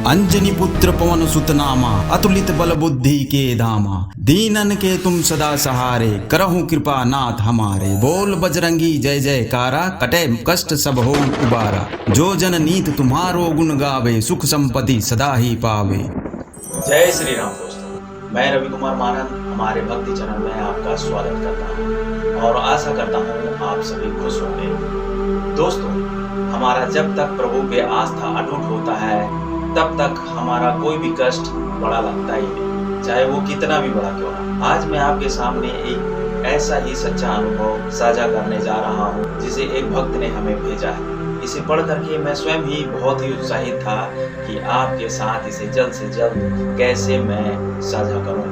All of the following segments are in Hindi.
अंजनी पुत्र पवन सुत नामा, अतुलित बल बुद्धि के धामा, दीनन के तुम सदा सहारे, करहु कृपा नाथ हमारे। बोल बजरंगी जय जयकारा, कटे कष्ट सब हो उबारा। जो जन नीत तुम्हारो गुण गावे, सुख संपत्ति सदा ही पावे। जय श्री राम दोस्तों, मैं रवि कुमार मानंद हमारे भक्ति चैनल में आपका स्वागत करता हूं और आशा करता हूं आप सभी खुश होंगे। दोस्तों, हमारा जब तक प्रभु पे आस्था अटूट होता है तब तक हमारा कोई भी कष्ट बड़ा लगता ही नहीं, चाहे वो कितना भी बड़ा क्यों ना। आज मैं आपके सामने एक ऐसा ही सच्चा अनुभव साझा करने जा रहा हूँ जिसे एक भक्त ने हमें भेजा है। इसे पढ़ करके मैं स्वयं ही बहुत ही उत्साहित था कि आपके साथ इसे जल्द से जल्द कैसे मैं साझा करूं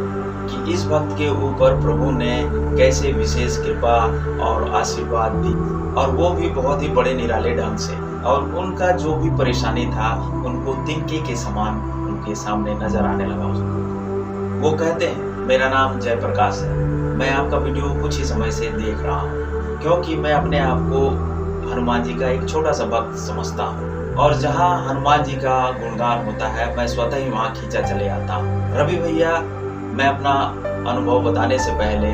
कि इस भक्त के ऊपर प्रभु ने कैसे विशेष कृपा और आशीर्वाद दी, और वो भी बहुत ही बड़े निराले ढंग से। और उनका जो भी परेशानी था उनको तिनके के समान उनके सामने नजर आने लगा। वो कहते हैं, मेरा नाम जयप्रकाश है, मैं आपका वीडियो कुछ ही समय से देख रहा हूँ क्योंकि मैं अपने आप को हनुमान जी का एक छोटा सा भक्त समझता हूँ, और जहाँ हनुमान जी का गुणगान होता है मैं स्वतः ही वहाँ खींचा चले आता हूँ। रवि भैया, मैं अपना अनुभव बताने से पहले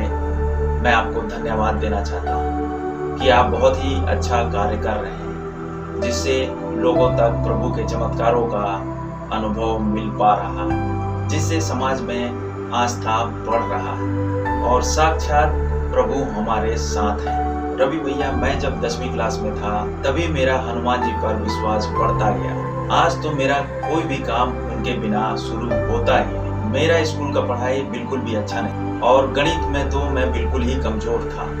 मैं आपको धन्यवाद देना चाहता हूँ कि आप बहुत ही अच्छा कार्य कर रहे हैं जिससे लोगों तक प्रभु के चमत्कारों का अनुभव मिल पा रहा है, जिससे समाज में आस्था बढ़ रहा है और साक्षात प्रभु हमारे साथ है। रवि भैया, मैं जब 10वीं क्लास में था तभी मेरा हनुमान जी पर विश्वास बढ़ता गया। आज तो मेरा कोई भी काम उनके बिना शुरू होता ही नहीं। मेरा स्कूल का पढ़ाई बिल्कुल भी अच्छा नहीं और गणित में तो मैं बिल्कुल ही कमजोर था।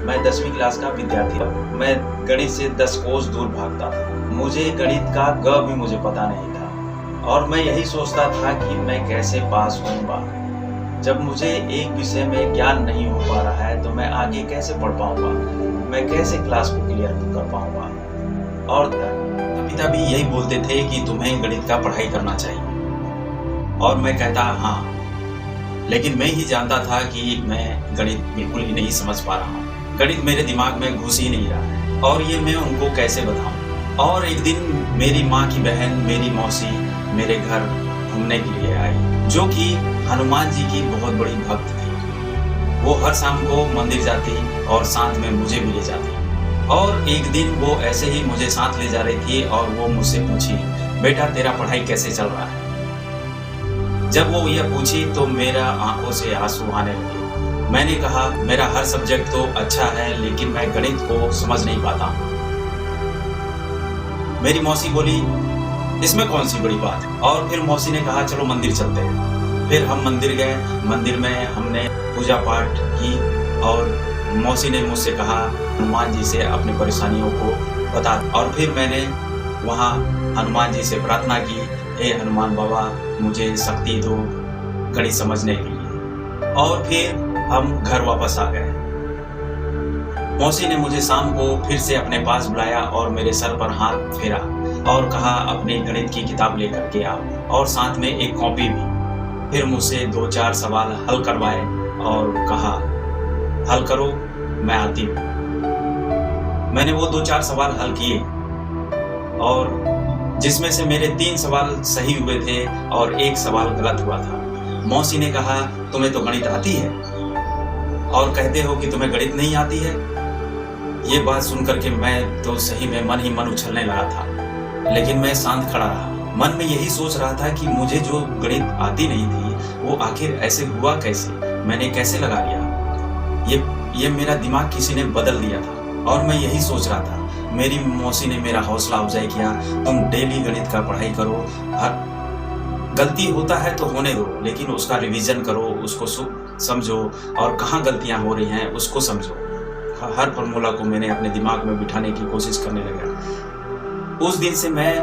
मैं 10वीं क्लास का विद्यार्थी था। मैं गणित से 10 कोस दूर भागता था। मुझे गणित का ग भी मुझे पता नहीं था और मैं यही सोचता था कि मैं कैसे पास होऊंगा। जब मुझे एक विषय में ज्ञान नहीं हो पा रहा है तो मैं आगे कैसे पढ़ पाऊंगा, मैं कैसे क्लास को क्लियर कर पाऊंगा। और पिता भी यही बोलते थे कि तुम्हें गणित का पढ़ाई करना चाहिए, और मैं कहता हाँ, लेकिन मैं ही जानता था कि मैं गणित बिल्कुल ही नहीं समझ पा रहा हूँ। गणित मेरे दिमाग में घुस ही नहीं रहा है और ये मैं उनको कैसे बताऊं। और एक दिन मेरी माँ की बहन, मेरी मौसी मेरे घर घूमने के लिए आई, जो कि हनुमान जी की बहुत बड़ी भक्त थी। वो हर शाम को मंदिर जाती और साथ में मुझे भी ले जाती। और एक दिन वो ऐसे ही मुझे साथ ले जा रही थी और वो मुझसे पूछी, बेटा तेरा पढ़ाई कैसे चल रहा है। जब वो ये पूछी तो मेरा आंखों से आंसू आने लगे। मैंने कहा, मेरा हर सब्जेक्ट तो अच्छा है लेकिन मैं गणित को समझ नहीं पाता। मेरी मौसी बोली, इसमें कौन सी बड़ी बात है। और फिर मौसी ने कहा, चलो मंदिर चलते हैं। फिर हम मंदिर गए। मंदिर में हमने पूजा पाठ की और मौसी ने मुझसे कहा हनुमान जी से अपनी परेशानियों को बता। और फिर मैंने वहाँ हनुमान जी से प्रार्थना की, हे हनुमान बाबा मुझे शक्ति दो गणित समझने के लिए। और फिर हम घर वापस आ गए। मौसी ने मुझे शाम को फिर से अपने पास बुलाया और मेरे सर पर हाथ फेरा और कहा, अपनी गणित की किताब लेकर के आओ और साथ में एक कॉपी भी। फिर मुझसे 2-4 सवाल हल करवाए और कहा, हल करो, मैं आती हूँ। मैंने वो 2-4 सवाल हल किए और जिसमें से मेरे 3 सवाल सही हुए थे और 1 सवाल गलत हुआ था। मौसी ने कहा, तुम्हें तो गणित आती है और कहते हो कि तुम्हें गणित नहीं आती है। ये बात सुनकर के मैं तो सही में मन ही मन उछलने लगा था, लेकिन मैं शांत खड़ा रहा। मन में यही सोच रहा था कि मुझे जो गणित आती नहीं थी वो आखिर ऐसे हुआ कैसे, मैंने कैसे लगा लिया। ये मेरा दिमाग किसी ने बदल दिया था और मैं यही सोच रहा था। मेरी मौसी ने मेरा हौसला अफजाई किया, तुम डेली गणित का पढ़ाई करो, गलती होता है तो होने दो लेकिन उसका रिवीजन करो, उसको समझो और कहाँ गलतियाँ हो रही हैं उसको समझो। हर फॉर्मूला को मैंने अपने दिमाग में बिठाने की कोशिश करने लगा। उस दिन से मैं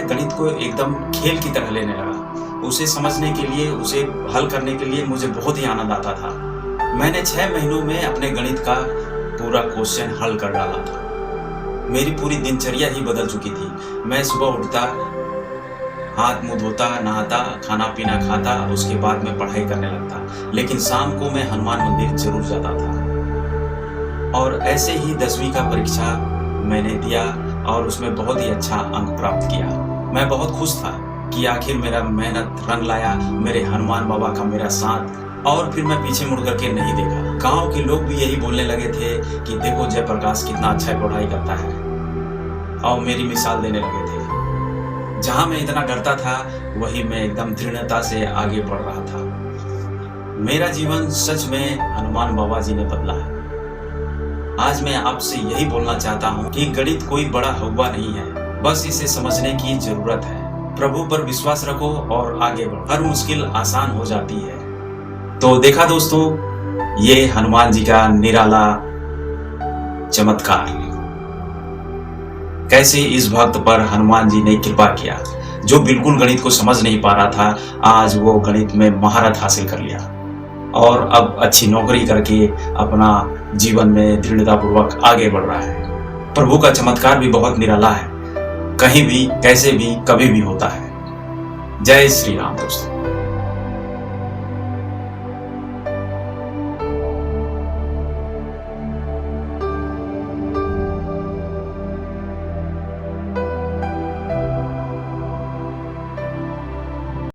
गणित को एकदम खेल की तरह लेने लगा। उसे समझने के लिए, उसे हल करने के लिए मुझे बहुत ही आनंद आता था। मैंने 6 महीनों में अपने गणित का पूरा क्वेश्चन हल कर डाला था। मेरी पूरी दिनचर्या ही बदल चुकी थी। मैं सुबह उठता, हाथ मुंह धोता, नहाता, खाना पीना खाता, उसके बाद मैं पढ़ाई करने लगता। लेकिन शाम को मैं हनुमान मंदिर जरूर जाता था। और ऐसे ही 10वीं का परीक्षा मैंने दिया और उसमें बहुत ही अच्छा अंक प्राप्त किया। मैं बहुत खुश था कि आखिर मेरा मेहनत रंग लाया, मेरे हनुमान बाबा का मेरा साथ। और फिर मैं पीछे मुड़ करके नहीं देखा। गांव के लोग भी यही बोलने लगे थे कि देखो जयप्रकाश कितना अच्छा पढ़ाई करता है, और मेरी मिसाल देने लगे थे। जहां मैं इतना डरता था वही मैं एकदम दृढ़ता से आगे बढ़ रहा था। मेरा जीवन सच में हनुमान बाबा जी ने बदला है। आज मैं आपसे यही बोलना चाहता हूँ कि गणित कोई बड़ा हवा नहीं है, बस इसे समझने की जरूरत है। प्रभु पर विश्वास रखो और आगे बढ़ो, हर मुश्किल आसान हो जाती है। तो देखा दोस्तों, ये हनुमान जी का निराला चमत्कार, कैसे इस भक्त पर हनुमान जी ने कृपा किया। जो बिल्कुल गणित को समझ नहीं पा रहा था, आज वो गणित में महारत हासिल कर लिया और अब अच्छी नौकरी करके अपना जीवन में दृढ़ता पूर्वक आगे बढ़ रहा है। प्रभु का चमत्कार भी बहुत निराला है, कहीं भी कैसे भी कभी भी होता है। जय श्री राम दोस्तों।